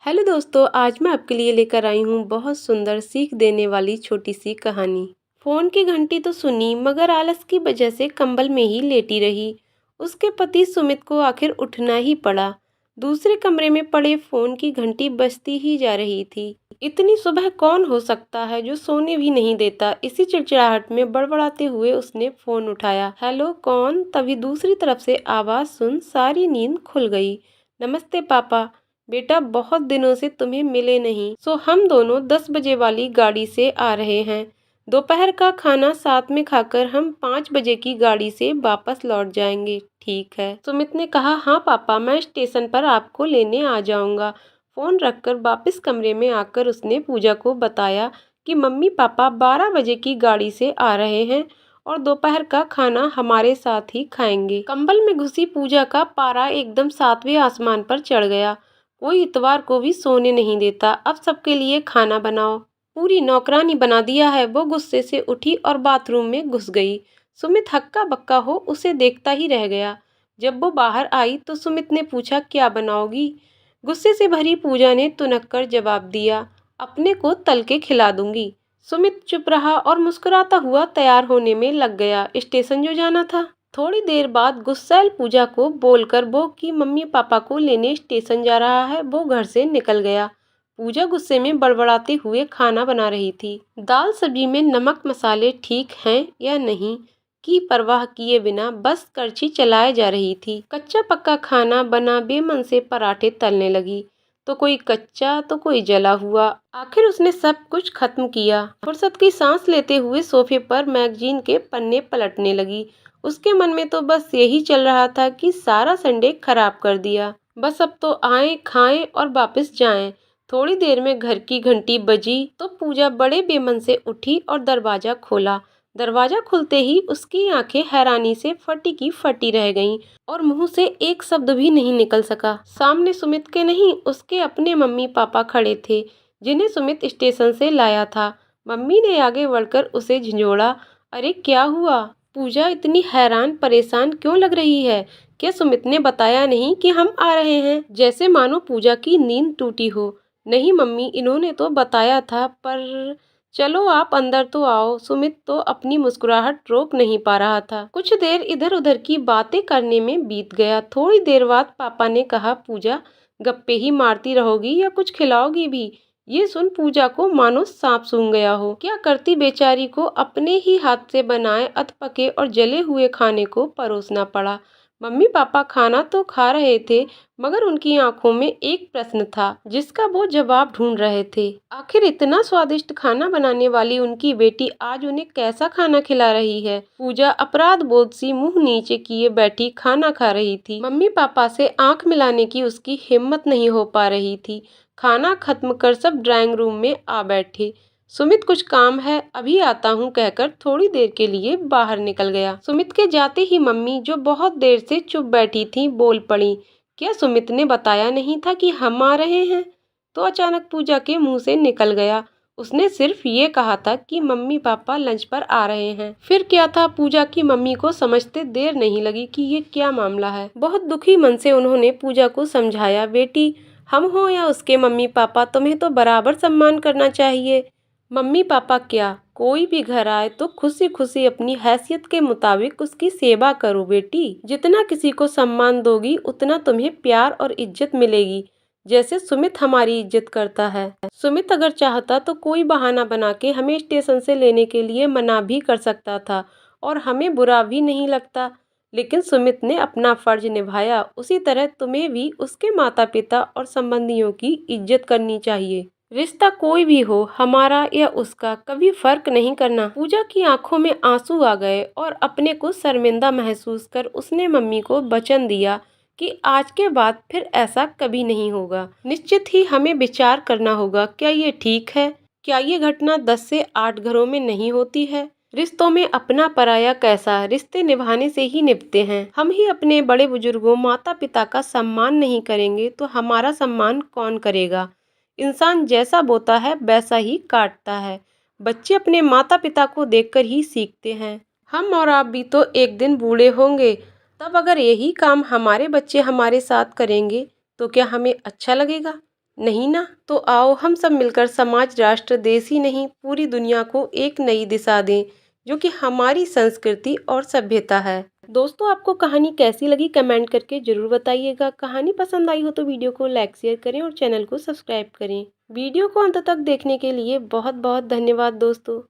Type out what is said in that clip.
Hello दोस्तों, आज मैं आपके लिए लेकर आई हूँ बहुत सुंदर सीख देने वाली छोटी सी कहानी। फोन की घंटी तो सुनी मगर आलस की वजह से कंबल में ही लेटी रही। उसके पति सुमित को आखिर उठना ही पड़ा। दूसरे कमरे में पड़े फोन की घंटी बजती ही जा रही थी। इतनी सुबह कौन हो सकता है जो सोने भी नहीं देता। इसी चिड़चिड़ाहट में बड़बड़ाते हुए उसने फोन उठाया। हेलो, कौन? तभी दूसरी तरफ से आवाज सुन सारी नींद खुल गई। नमस्ते पापा। बेटा, बहुत दिनों से तुम्हें मिले नहीं, सो हम दोनों 10 बजे वाली गाड़ी से आ रहे हैं। दोपहर का खाना साथ में खाकर हम 5 बजे की गाड़ी से वापस लौट जाएंगे। ठीक है, सुमित ने कहा। हाँ पापा, मैं स्टेशन पर आपको लेने आ जाऊंगा। फोन रखकर वापस कमरे में आकर उसने पूजा को बताया कि मम्मी पापा 12 बजे की गाड़ी से आ रहे हैं और दोपहर का खाना हमारे साथ ही खाएंगे। कंबल में घुसी पूजा का पारा एकदम 7वें आसमान पर चढ़ गया। कोई इतवार को भी सोने नहीं देता, अब सबके लिए खाना बनाओ। पूरी नौकरानी बना दिया है। वो गुस्से से उठी और बाथरूम में घुस गई। सुमित हक्का बक्का हो उसे देखता ही रह गया। जब वो बाहर आई तो सुमित ने पूछा, क्या बनाओगी? गुस्से से भरी पूजा ने तुनक कर जवाब दिया, अपने को तल के खिला दूंगी। सुमित चुप रहा और मुस्कुराता हुआ तैयार होने में लग गया। स्टेशन जो जाना था। थोड़ी देर बाद गुस्सैल पूजा को बोलकर वो कि मम्मी पापा को लेने स्टेशन जा रहा है, वो घर से निकल गया। पूजा गुस्से में बड़बड़ाते हुए खाना बना रही थी। दाल सब्जी में नमक मसाले ठीक हैं या नहीं की परवाह किए बिना बस करछी चलाए जा रही थी। कच्चा पक्का खाना बना बेमन से पराठे तलने लगी। तो कोई कच्चा तो कोई जला हुआ। आखिर उसने सब कुछ खत्म किया। फुर्सत की सांस लेते हुए सोफे पर मैगजीन के पन्ने पलटने लगी। उसके मन में तो बस यही चल रहा था कि सारा संडे खराब कर दिया। बस अब तो आएं, खाएं और वापस जाएं। थोड़ी देर में घर की घंटी बजी तो पूजा बड़े बेमन से उठी और दरवाजा खोला। दरवाजा खुलते ही उसकी आंखें हैरानी से फटी की फटी रह गईं और मुंह से एक शब्द भी नहीं निकल सका। सामने सुमित के नहीं, उसके अपने मम्मी पापा खड़े थे, जिन्हें सुमित स्टेशन से लाया था। मम्मी ने आगे बढ़कर उसे झिंझोड़ा। अरे क्या हुआ? पूजा इतनी हैरान परेशान क्यों लग रही है? क्या सुमित ने बताया नहीं कि हम आ रहे हैं? जैसे मानो पूजा की नींद टूटी हो। नहीं मम्मी, इन्होंने तो बताया था, पर चलो आप अंदर तो आओ। सुमित तो अपनी मुस्कुराहट रोक नहीं पा रहा था। कुछ देर इधर उधर की बातें करने में बीत गया। थोड़ी देर बाद पापा ने कहा, पूजा गप्पे ही मारती रहोगी या कुछ खिलाओगी भी? ये सुन पूजा को मानो सांप सूंघ गया हो। क्या करती बेचारी को अपने ही हाथ से बनाए अधपके और जले हुए खाने को परोसना पड़ा। मम्मी पापा खाना तो खा रहे थे मगर उनकी आंखों में एक प्रश्न था जिसका वो जवाब ढूंढ रहे थे। आखिर इतना स्वादिष्ट खाना बनाने वाली उनकी बेटी आज उन्हें कैसा खाना खिला रही है? पूजा अपराध बोध सी मुंह नीचे किए बैठी खाना खा रही थी। मम्मी पापा से आंख मिलाने की उसकी हिम्मत नहीं हो पा रही थी। खाना खत्म कर सब ड्राइंग रूम में आ बैठे। सुमित, कुछ काम है, अभी आता हूँ कहकर थोड़ी देर के लिए बाहर निकल गया। सुमित के जाते ही मम्मी, जो बहुत देर से चुप बैठी थी, बोल पड़ी, क्या सुमित ने बताया नहीं था कि हम आ रहे हैं? तो अचानक पूजा के मुंह से निकल गया, उसने सिर्फ ये कहा था कि मम्मी पापा लंच पर आ रहे हैं। फिर क्या था? पूजा की मम्मी को समझते देर नहीं लगी कि ये क्या मामला है। बहुत दुखी मन से उन्होंने पूजा को समझाया, बेटी, हम हो या उसके मम्मी पापा, तुम्हें तो बराबर सम्मान करना चाहिए। मम्मी पापा क्या, कोई भी घर आए तो खुशी खुशी अपनी हैसियत के मुताबिक उसकी सेवा करो बेटी। जितना किसी को सम्मान दोगी उतना तुम्हें प्यार और इज्जत मिलेगी, जैसे सुमित हमारी इज्जत करता है। सुमित अगर चाहता तो कोई बहाना बना के हमें स्टेशन से लेने के लिए मना भी कर सकता था और हमें बुरा भी नहीं लगता, लेकिन सुमित ने अपना फर्ज निभाया। उसी तरह तुम्हें भी उसके माता पिता और संबंधियों की इज्जत करनी चाहिए। रिश्ता कोई भी हो, हमारा या उसका, कभी फर्क नहीं करना। पूजा की आंखों में आंसू आ गए और अपने को शर्मिंदा महसूस कर उसने मम्मी को वचन दिया कि आज के बाद फिर ऐसा कभी नहीं होगा। निश्चित ही हमें विचार करना होगा, क्या ये ठीक है? क्या ये घटना 10 से 8 घरों में नहीं होती है? रिश्तों में अपना पराया कैसा, रिश्ते निभाने से ही निभते हैं। हम ही अपने बड़े बुजुर्गों माता पिता का सम्मान नहीं करेंगे तो हमारा सम्मान कौन करेगा? इंसान जैसा बोता है वैसा ही काटता है। बच्चे अपने माता पिता को देखकर ही सीखते हैं। हम और आप भी तो एक दिन बूढ़े होंगे, तब अगर यही काम हमारे बच्चे हमारे साथ करेंगे तो क्या हमें अच्छा लगेगा? नहीं ना, तो आओ हम सब मिलकर समाज, राष्ट्र, देश ही नहीं पूरी दुनिया को एक नई दिशा दें, जो कि हमारी संस्कृति और सभ्यता है। दोस्तों, आपको कहानी कैसी लगी कमेंट करके ज़रूर बताइएगा। कहानी पसंद आई हो तो वीडियो को लाइक शेयर करें और चैनल को सब्सक्राइब करें। वीडियो को अंत तक देखने के लिए बहुत बहुत धन्यवाद दोस्तों।